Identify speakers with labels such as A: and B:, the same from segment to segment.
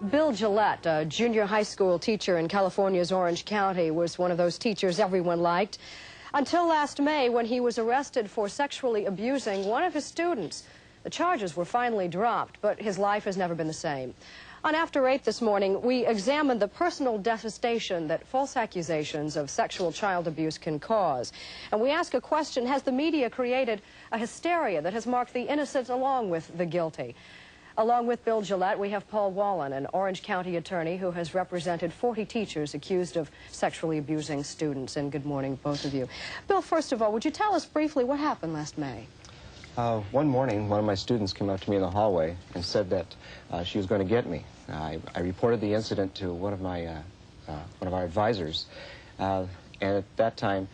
A: Bill Gillette, a junior high school teacher in California's Orange County, was one of those teachers everyone liked. Until last May, when he was arrested for sexually abusing one of his students. The charges were finally dropped, but his life has never been the same. On After 8 this morning, we examined the personal devastation that false accusations of sexual child abuse can cause. And we ask a question: has the media created a hysteria that has marked the innocent along with the guilty? Along with Bill Gillette, we have Paul Wallin, an Orange County attorney who has represented 40 teachers accused of sexually abusing students. And good morning, both of you. Bill, first of all, would you tell us briefly what happened last May?
B: One morning, one of my students came up to me in the hallway and said that she was going to get me. I reported the incident to one of our advisors, and at that time,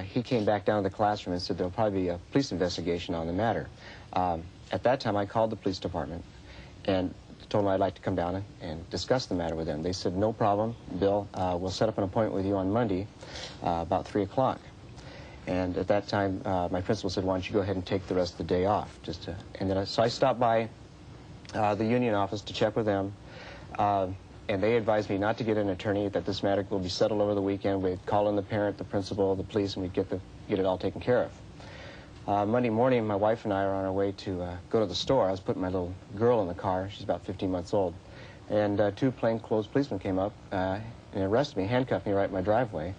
B: he came back down to the classroom and said there'll probably be a police investigation on the matter. At that time, I called the police department and told them I'd like to come down and discuss the matter with them. They said, no problem, Bill, we'll set up an appointment with you on Monday about 3 o'clock. And at that time, my principal said, why don't you go ahead and take the rest of the day off? So I stopped by the union office to check with them, and they advised me not to get an attorney, that this matter will be settled over the weekend. We'd call in the parent, the principal, the police, and we'd get it all taken care of. Monday morning, my wife and I are on our way to go to the store. I was putting my little girl in the car. She's about 15 months old. And two plainclothes policemen came up and arrested me, handcuffed me right in my driveway.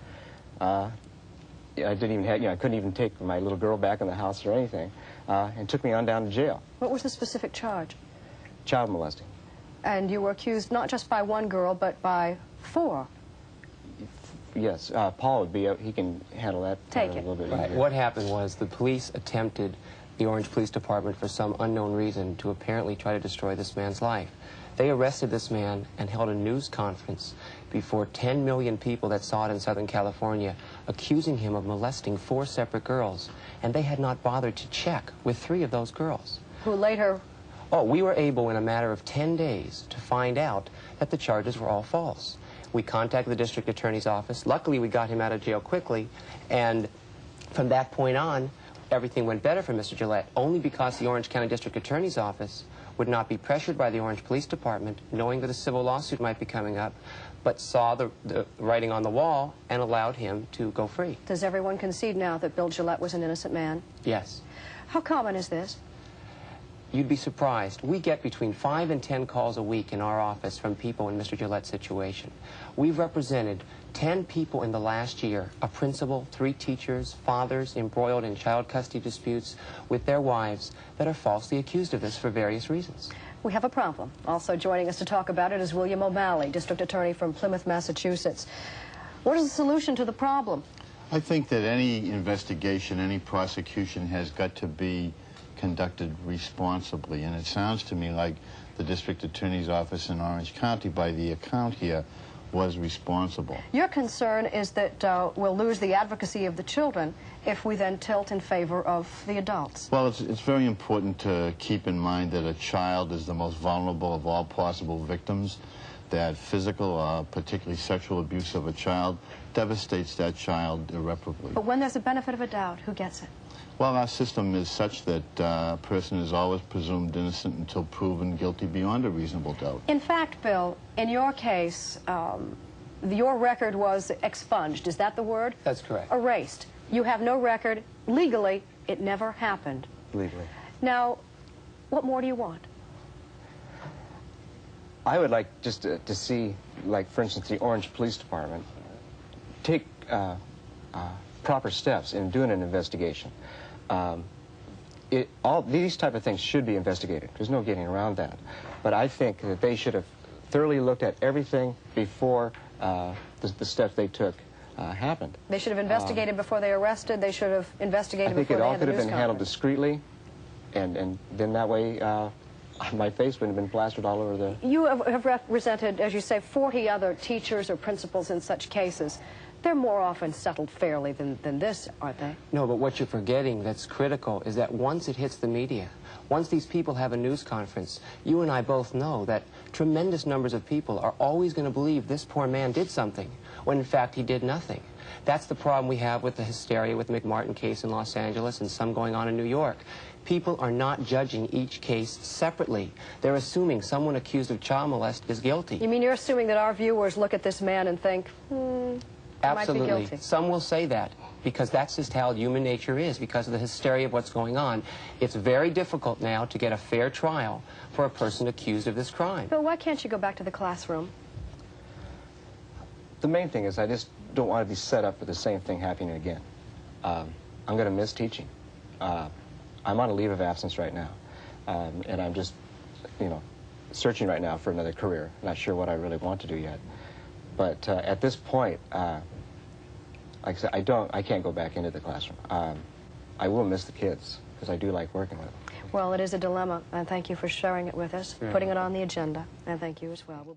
B: I didn't even have, I couldn't even take my little girl back in the house or anything, and took me on down to jail.
A: What was the specific charge?
B: Child molesting.
A: And you were accused not just by one girl, but by 4.
B: Yes, Paul would be, he can handle that a little bit easier.
C: What happened was the police attempted, the Orange Police Department, for some unknown reason, to apparently try to destroy this man's life. They arrested this man and held a news conference before 10 million people that saw it in Southern California, accusing him of molesting 4 separate girls. And they had not bothered to check with 3 of those girls.
A: Who later...
C: Oh, we were able in a matter of 10 days to find out that the charges were all false. We contacted the district attorney's office. Luckily, we got him out of jail quickly. And from that point on, everything went better for Mr. Gillette, only because the Orange County District Attorney's Office would not be pressured by the Orange Police Department, knowing that a civil lawsuit might be coming up, but saw the writing on the wall and allowed him to go free.
A: Does everyone concede now that Bill Gillette was an innocent man?
C: Yes.
A: How common is this?
C: You'd be surprised. We get between 5 and 10 calls a week in our office from people in Mr. Gillette's situation. We've represented 10 people in the last year, a principal, 3 teachers, fathers embroiled in child custody disputes with their wives that are falsely accused of this for various reasons.
A: We have a problem. Also joining us to talk about it is William O'Malley, district attorney from Plymouth, Massachusetts. What is the solution to the problem?
D: I think that any investigation, any prosecution has got to be conducted responsibly, and it sounds to me like the district attorney's office in Orange County, by the account here, was responsible. Your concern is that we'll lose the advocacy of the children if we then tilt in favor of the adults. Well, it's very important to keep in mind that a child is the most vulnerable of all possible victims, that physical or particularly sexual abuse of a child devastates that child irreparably. But when there's a benefit of a doubt, who gets it? Well, our system is such that a person is always presumed innocent until proven guilty beyond a reasonable doubt. In fact, Bill, in your case, your record was expunged. Is that the word?
C: That's correct.
A: Erased. You have no record. Legally, it never happened.
B: Legally.
A: Now, what more do you want?
B: I would like just to see, like, for instance, the Orange Police Department take proper steps in doing an investigation. All these type of things should be investigated. There's no getting around that. But I think that they should have thoroughly looked at everything before the steps they took happened. They should have investigated before they arrested. They should have investigated before they had the news conference. I think it all could have been handled discreetly, and then that way my face wouldn't have been plastered all over the... You have represented, as you say, 40 other teachers or principals in such cases. They're more often settled fairly than this, aren't they? No, but what you're forgetting that's critical is that once it hits the media, once these people have a news conference, you and I both know that tremendous numbers of people are always going to believe this poor man did something, when in fact he did nothing. That's the problem we have with the hysteria with the McMartin case in Los Angeles and some going on in New York.
C: People are not judging each case separately. They're assuming someone accused of child molest is guilty.
A: You mean you're assuming that our viewers look at this man and think, he might be
C: Absolutely.
A: guilty?
C: Some will say that, because that's just how human nature is, because of the hysteria of what's going on. It's very difficult now to get a fair trial for a person accused of this crime.
A: Bill, why can't you go back to the classroom?
B: The main thing is I just don't want to be set up for the same thing happening again. I'm going to miss teaching. I'm on a leave of absence right now, and I'm just, searching right now for another career. Not sure what I really want to do yet. But at this point, like I said, I can't go back into the classroom. I will miss the kids, because I do like working with them.
A: Well, it is a dilemma, and thank you for sharing it with us, putting it on the agenda, and thank you as well.